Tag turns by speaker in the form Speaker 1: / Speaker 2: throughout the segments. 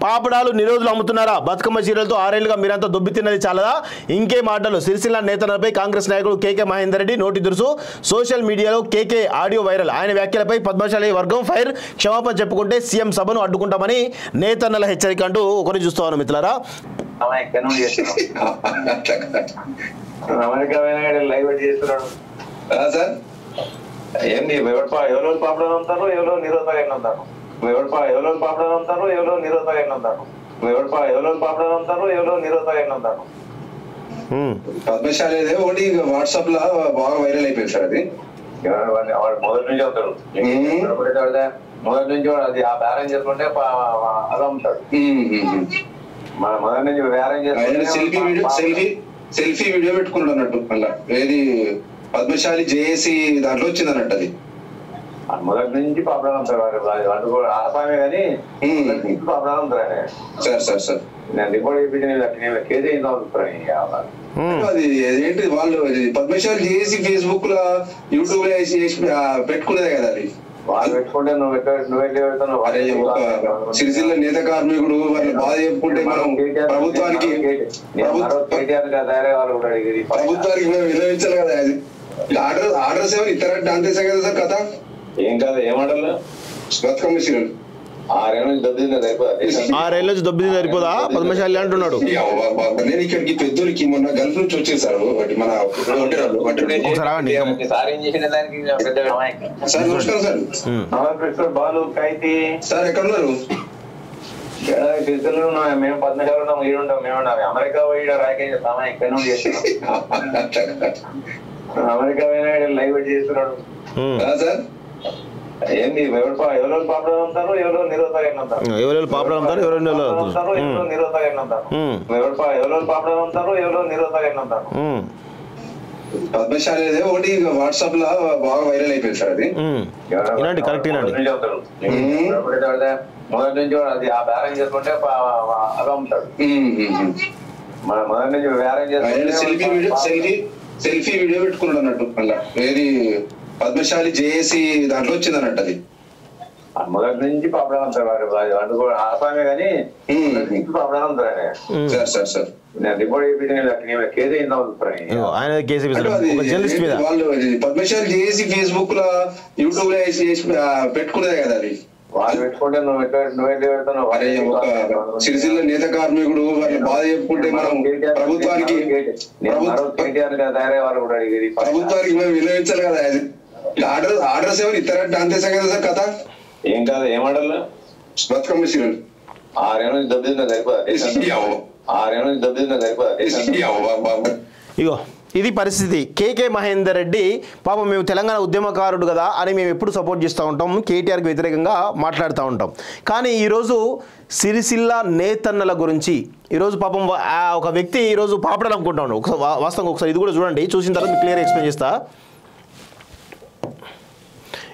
Speaker 1: పాపడాలు నిరోధులు అమ్ముతున్నారా? బతుకమ్మ చీరలతో 6 ఏళ్లుగా మీరంతా దొబ్బి తిన్నది చాలదా? ఇంకే మాటలు. సిరిసిల్ల నేతలపై కాంగ్రెస్ నాయకుడు కేకే మహేందర్ రెడ్డి నోటి దురుసు. సోషల్ మీడియాలో కేకే ఆడియో వైరల్. ఆయన వ్యాఖ్యలపై పద్మశాలి వర్గం ఫైర్. క్షమాపణ చెప్పుకుంటే సీఎం సభను అడ్డుకుంటామని నేతన్నల హెచ్చరిక అంటూ ఒకరిని చూస్తామని మిత్రులారా.
Speaker 2: ఏంది ఎవరో పాపడాలు అంటారు, ఎవరో నిరోధకం అంటారు. ఎవరో పాపడాలు అంటారు, ఎవరో నిరోధకం అంటారు. ఎవరో పాపడాలు అంటారు, ఎవరో నిరోధకం అంటారు.
Speaker 3: పద్మశాలి ఒకటి వాట్సాప్ లో బాగా వైరల్ అయిపోయింది సార్. అది
Speaker 2: వాడు మొదటి నుంచి అవుతాడు, మొదటి నుంచి వాడు అది ఆ బ్యారేజ్ చేసుకుంటే అది అమ్ముతాడు. మన మొదటి నుంచి బ్యారేజ్ చేసుకుంటే
Speaker 3: సెల్ఫీ వీడియో పెట్టుకున్నాడు అన్నట్టు. మళ్ళా ఏది పద్మశాలి జేఏసీ దాంట్లో వచ్చింది అన్నట్టు. అది
Speaker 2: మొదటి నుంచి పాపడాలు అమ్ముతాడు వాడు కూడా ఆసామే కానీ పాపడాలు అమ్ముతాడు ఆయన.
Speaker 3: సార్ సార్ సార్
Speaker 2: నేను రిపోర్ట్ చేయించిన కేజీ
Speaker 3: అది ఏంటి వాళ్ళు పద్మశాలి జేఏసీ ఫేస్బుక్ లో యూట్యూబ్ లో పెట్టుకునేదే కదా. అది
Speaker 2: వాళ్ళు పెట్టుకుంటే
Speaker 3: సిరిసిల్ల నేత కార్మికుడు వాళ్ళ బాధ చెప్పుకుంటే మనం ప్రభుత్వానికి మేము వినియోగించాలి కదా. అది ఆర్డర్స్ ఏమైనా ఇస్తారంటే అంతే కదా సార్ కథ.
Speaker 2: ఏం కాదు, ఏమాటలు
Speaker 3: బతుకమ్మ చీరలు
Speaker 2: 6 ఏళ్ళ నుంచి
Speaker 1: దొబ్బింది సరిపోదా పద్మశాలి అంటున్నాడు.
Speaker 3: నేను ఇక్కడికి పెద్దోళ్ళకి మొన్న గల్ఫ్ నుంచి వచ్చేసారు మన
Speaker 2: బాలు కైతి
Speaker 3: సార్ ఎక్కడ ఉన్నారు?
Speaker 2: మేము 14 ఉన్నాం, 7 ఉంటాం. మేము అమెరికా పోయి రాకేజ్ ఇక్కడ నుండి చేస్తున్నాం. అమెరికా పోయినా లైవ్ చేస్తున్నాడు
Speaker 3: సార్.
Speaker 2: ఏంది ఎవరో పాపడాలు అంటారు, ఎవరో నిరోధకం అంటారు.
Speaker 1: ఎవరో పాపడాలు అంటారు, ఎవరో
Speaker 2: నిరోధకం అంటారు. ఎవరో పాపడాలు అంటారు, ఎవరో నిరోధకం అంటారు.
Speaker 3: పద్మశాలి ఒకటి వాట్సాప్ లో బాగా వైరల్ అయిపోయింది సార్. అది
Speaker 1: కరెక్ట్
Speaker 2: మొదటి నుంచి వాడు అది ఆ బ్యారేజ్ చేసుకుంటే అది అమ్ముతాడు. మన మొదటి నుంచి బ్యారేజ్ చేసుకుంటే
Speaker 3: సెల్ఫీ వీడియో పెట్టుకున్నాడు అన్నట్టు. మళ్ళా ఏది పద్మశాలి జేఏసీ దాంట్లో వచ్చింది అన్నట్టు. అది
Speaker 2: మొదటి నుంచి పాపడాలు అమ్ముతాడు వాడు కూడా ఆసామే కానీ పాపడాలు అమ్ముతాడు ఆయన.
Speaker 3: సార్ సార్ సార్
Speaker 2: నేను రిపోర్ట్ చేయించిన కేజీ
Speaker 3: వాళ్ళు పద్మశాలి జేఏసీ ఫేస్బుక్ లో యూట్యూబ్ లో పెట్టుకునేదే కదా. అది
Speaker 2: వాళ్ళు పెట్టుకుంటే నువ్వే పెడతావు.
Speaker 3: సిరిసిల్ల నేత కార్మికుడు వాళ్ళ బాధ చెప్పుకుంటే మనం ప్రభుత్వానికి మేము వినియోగించాలి కదా. అది ఆర్డర్స్ ఏమైనా ఇస్తారంటే అంతే కదా సార్ కథ.
Speaker 2: ఏం కాదు, ఏమాటలు
Speaker 3: బతుకమ్మ చీరలు
Speaker 2: 6 ఏళ్ళ నుంచి దెబ్బతిందా సరిపోదా? 6 ఏళ్ళ నుంచి దెబ్బతిందా సరిపోదా?
Speaker 1: ఇగో ఇది పరిస్థితి. కేకే మహేందర్ రెడ్డి పాపం మేము తెలంగాణ ఉద్యమకారుడు కదా అని మేము ఎప్పుడు సపోర్ట్ చేస్తూ ఉంటాం, కేటీఆర్కి వ్యతిరేకంగా మాట్లాడుతూ ఉంటాం. కానీ ఈరోజు సిరిసిల్ల నేతన్నల గురించి ఈరోజు పాపం ఒక వ్యక్తి ఈరోజు పాపడాలు అమ్ముకుంటా ఉన్నాడు. వాస్తవంగా ఒకసారి ఇది కూడా చూడండి, చూసిన తర్వాత మీకు క్లియర్ ఎక్స్ప్లెయిన్ చేస్తా.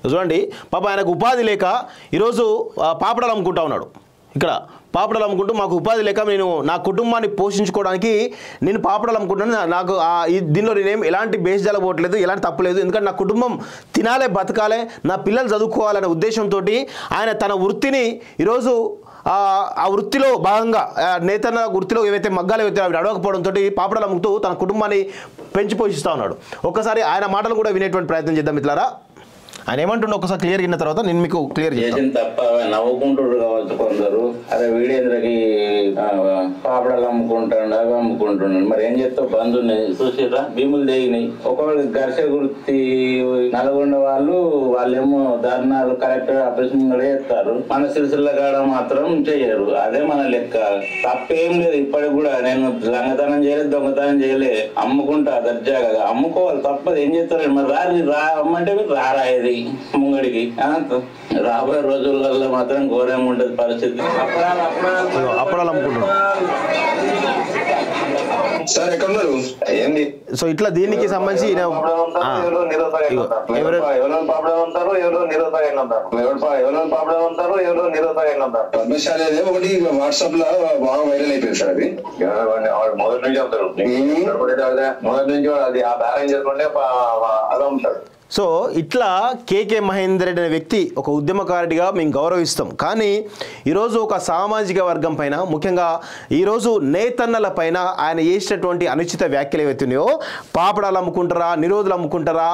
Speaker 1: చూడండి పాపం ఆయనకు ఉపాధి లేక ఈరోజు పాపడాలు అమ్ముకుంటా ఉన్నాడు. ఇక్కడ పాపడాలు అమ్ముకుంటూ మాకు ఉపాధి లేక నేను నా కుటుంబాన్ని పోషించుకోవడానికి నేను పాపడాలు అమ్ముకుంటాను. నాకు దీనిలో నేనేం ఎలాంటి బేస్జాల పోవట్లేదు, ఎలాంటి తప్పులేదు. ఎందుకంటే నా కుటుంబం తినాలే, బతకాలే, నా పిల్లలు చదువుకోవాలనే ఉద్దేశంతో ఆయన తన వృత్తిని ఈరోజు ఆ వృత్తిలో భాగంగా నేతన్న వృత్తిలో ఏవైతే మగ్గాలు ఏవైతే అవి నడవకపోవడంతో పాపడాలు అమ్ముతూ తన కుటుంబాన్ని పెంచి పోషిస్తూ ఉన్నాడు. ఒక్కసారి ఆయన మాటలు కూడా వినేటువంటి ప్రయత్నం చేద్దాం మిత్రులారా. ఆయన ఏమంటుండే ఒకసారి క్లియర్ అయిన తర్వాత నేను మీకు క్లియర్
Speaker 4: చేసిన తప్ప నవ్వుకుంటుడు కావచ్చు కొందరు. అదే వీడేంద్రకి పాపడాలు అమ్ముకుంటాడు, అవి అమ్ముకుంటున్నాడు. మరి ఏం చేస్తావు? బంధు చూసిరా భీములు దిగినాయి. ఒకవేళ ఘర్ష గుర్తి నల్గొండ వాళ్ళేమో ధర్నాలు కలెక్టర్ ఆఫీస్ ముందే చేస్తారు, మన సిరిసిల్ల కాడ మాత్రం చెయ్యరు. అదే మన లెక్క. తప్పేం లేదు. ఇప్పటికి కూడా నేను లంగతనం చేయలేదు, దొంగతనం చేయలే, అమ్ముకుంటా దర్జాగా అమ్ముకోవాలి, తప్పదు. ఏం చేస్తారు? మరి అమ్మంటే మీరు రారాయేది ముంగడికి. రాబోయే రోజులలో మాత్రం ఘోరంగా ఉంటది పరిస్థితి.
Speaker 1: అప్పుడాలు అమ్ముకుంటున్నాడు
Speaker 3: సార్. ఎక్కడ ఉన్నారు?
Speaker 2: ఏంది
Speaker 1: సో ఇట్లా దీనికి సంబంధించి
Speaker 2: ఎవరో పాపడాలు అంటారు, ఎవరో నిరోధకం ఉంటారు, ఎవరో పాపడం ఉంటారు, ఎవరో నిరోధకంగా ఉంటారు.
Speaker 3: పద్మశాలి ఒకటి వాట్సాప్ లో బాగా వైరల్ అయిపోయింది సార్. అది
Speaker 2: వాడు మొదటి నుంచి అవుతాడు, మొదటి నుంచి వాడు అది ఆ బ్యారేజ్ చేసుకుంటే అలా ఉంటాడు.
Speaker 1: సో ఇట్లా కేకే మహేందర్ రెడ్డి అనే వ్యక్తి ఒక ఉద్యమకారుడిగా మేము గౌరవిస్తాం. కానీ ఈరోజు ఒక సామాజిక వర్గం పైన, ముఖ్యంగా ఈరోజు నేతన్నల పైన ఆయన చేసినటువంటి అనుచిత వ్యాఖ్యలు ఏవైతున్నాయో, పాపడాలు అమ్ముకుంటారా, నిరోధులు అమ్ముకుంటారా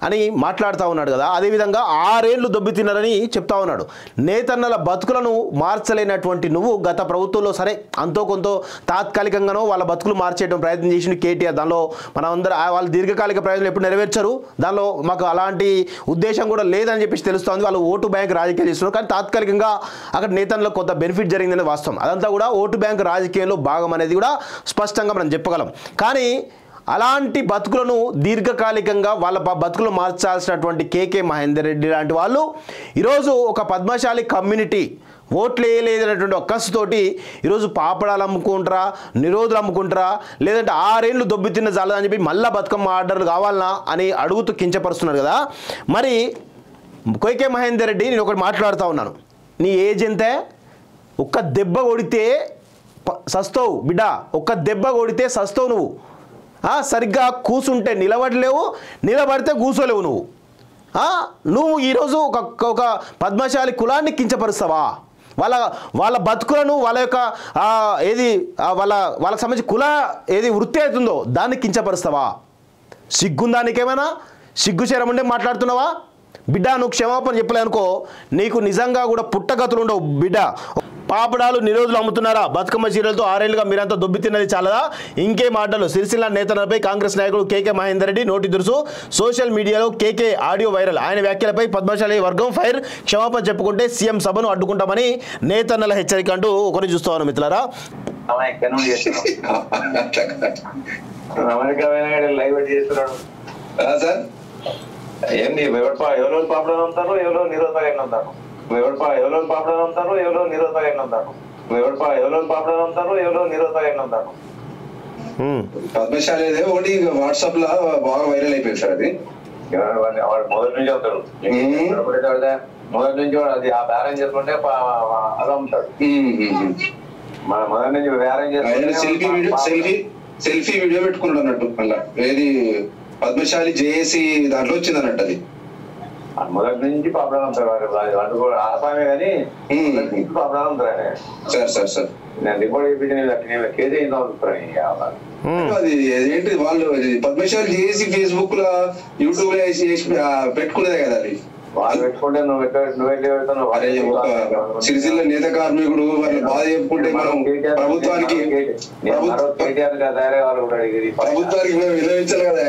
Speaker 1: అని మాట్లాడుతూ ఉన్నాడు కదా. అదేవిధంగా 6 ఏళ్ళు దొబ్బితిన్నారని చెప్తా ఉన్నాడు. నేతన్నల బతుకులను మార్చలేనటువంటి నువ్వు గత ప్రభుత్వంలో సరే అంతో కొంత తాత్కాలికంగానో వాళ్ళ బతుకులు మార్చేయడం ప్రయత్నం చేసిండు కేటీఆర్. దానిలో మనం అందరూ వాళ్ళ దీర్ఘకాలిక ప్రయోజనాలు ఎప్పుడు నెరవేర్చరు, దానిలో మాకు అలాంటి ఉద్దేశం కూడా లేదని చెప్పేసి తెలుస్తుంది. వాళ్ళు ఓటు బ్యాంక్ రాజకీయాలు చేస్తున్నారు, కానీ తాత్కాలికంగా అక్కడ నేతన్నలకు కొంత బెనిఫిట్ జరిగిందనే వాస్తవం. అదంతా కూడా ఓటు బ్యాంక్ రాజకీయంలో భాగం అనేది కూడా స్పష్టంగా మనం చెప్పగలం. కానీ అలాంటి బతుకులను దీర్ఘకాలికంగా వాళ్ళ బతుకులు మార్చాల్సినటువంటి కేకే మహేందర్ రెడ్డి లాంటి వాళ్ళు ఈరోజు ఒక పద్మశాలి కమ్యూనిటీ ఓట్లు వేయలేదనేటువంటి ఒక్కసుతోటి ఈరోజు పాపడాలు అమ్ముకుంటారా, నిరోధులు అమ్ముకుంటారా, లేదంటే 6 ఏళ్ళు దొబ్బితిన్న చాలని చెప్పి మళ్ళీ బతుకమ్మ ఆర్డర్లు కావాలనా అని అడుగుతూ కించపరుస్తున్నారు కదా. మరి కేకే మహేందర్ రెడ్డి, నేను ఒకటి మాట్లాడుతూ ఉన్నాను, నీ ఏజ్ ఎంతే? ఒక్క దెబ్బ కొడితే సస్తావు బిడ్డ, ఒక్క దెబ్బ కొడితే సస్తావు నువ్వు. సరిగ్గా కూసుంటే నిలబడలేవు, నిలబడితే కూర్చోలేవు నువ్వు. నువ్వు ఈరోజు ఒక పద్మశాలి కులాన్ని కించపరుస్తావా? వాళ్ళ బతుకులను, వాళ్ళ యొక్క వాళ్ళకి సంబంధించి కుల ఏది వృత్తి అవుతుందో దాన్ని కించపరుస్తావా? సిగ్గుందా నీకేమైనా? సిగ్గు చేరం ఉండే మాట్లాడుతున్నావా? బిడ్డ నువ్వు క్షమాపణ చెప్పలేనుకో నీకు నిజంగా కూడా పుట్టగతులు ఉండవు బిడ్డ. పాపడాలు నిరోధులు అమ్ముతున్నారా? బతుకమ్మ చీరలతో 6 ఏళ్ళుగా మీరంతా దొబ్బితిన్నది చాలదా? ఇంకే మాటలు? సిరిసిల్ల నేతలపై కాంగ్రెస్ నాయకుడు కేకే మహేందర్ రెడ్డి నోటి దురుసు. సోషల్ మీడియాలో కేకే ఆడియో వైరల్. ఆయన వ్యాఖ్యలపై పద్మశాలి వర్గం ఫైర్. క్షమాపణ చెప్పుకుంటే సీఎం సభను అడ్డుకుంటామని నేతన్నల హెచ్చరిక అంటూ ఒకరిని చూస్తామని మిత్రులారా.
Speaker 2: లైవ్ చేస్తున్నాడు
Speaker 3: సార్.
Speaker 2: ఏంటి ఎవరో పాపడం ఉంటారు, ఎవరో నిరోధకంగా ఉంటారు, ఎవరో పాపడం ఉంటారు, ఎవరో నిరోధకంగా ఉంటారు, ఎవరో పాపడం ఉంటారు, ఎవరో నిరోధకంగా ఉంటారు.
Speaker 3: పద్మశాలి ఒకటి వాట్సాప్ లో బాగా వైరల్ అయిపోయింది సార్. అది
Speaker 2: వాడు మొదటి నుంచి అవుతాడు, మొదటి నుంచి వాడు అది ఆ బ్యారేజ్ చేసుకుంటే అలా ఉంటాడు. మొదటి నుంచి బ్యారేజ్ చేసుకుంటే
Speaker 3: సెల్ఫీ వీడియో పెట్టుకున్నాడు అన్నట్టు. మళ్ళీ ఏది పద్మశాలి జేఏసీ దాంట్లో వచ్చింది అన్నట్టు. అది
Speaker 2: మొదటి నుంచి పాపడాలు ఉంటారు వాళ్ళు కూడా ఆసామే కానీ పాపడాలు ఉంటారు. సార్ నేను రిపోర్ట్ చేయించిన కేజీ
Speaker 3: అది ఏంటి వాళ్ళు పద్మశాలి జేఏసీ ఫేస్బుక్ లో యూట్యూబ్ లో పెట్టుకునేదే కదా. అది
Speaker 2: వాళ్ళు పెట్టుకుంటే నువ్వెట్లా పెడతావు?
Speaker 3: సిరిసిల్ల నేత కార్మికుడు వాళ్ళు బాధ చెప్పుకుంటే మనం ప్రభుత్వానికి
Speaker 2: కేటీఆర్ తయారయ్యే వాళ్ళు కూడా
Speaker 3: ప్రభుత్వానికి వినవించాలి కదా.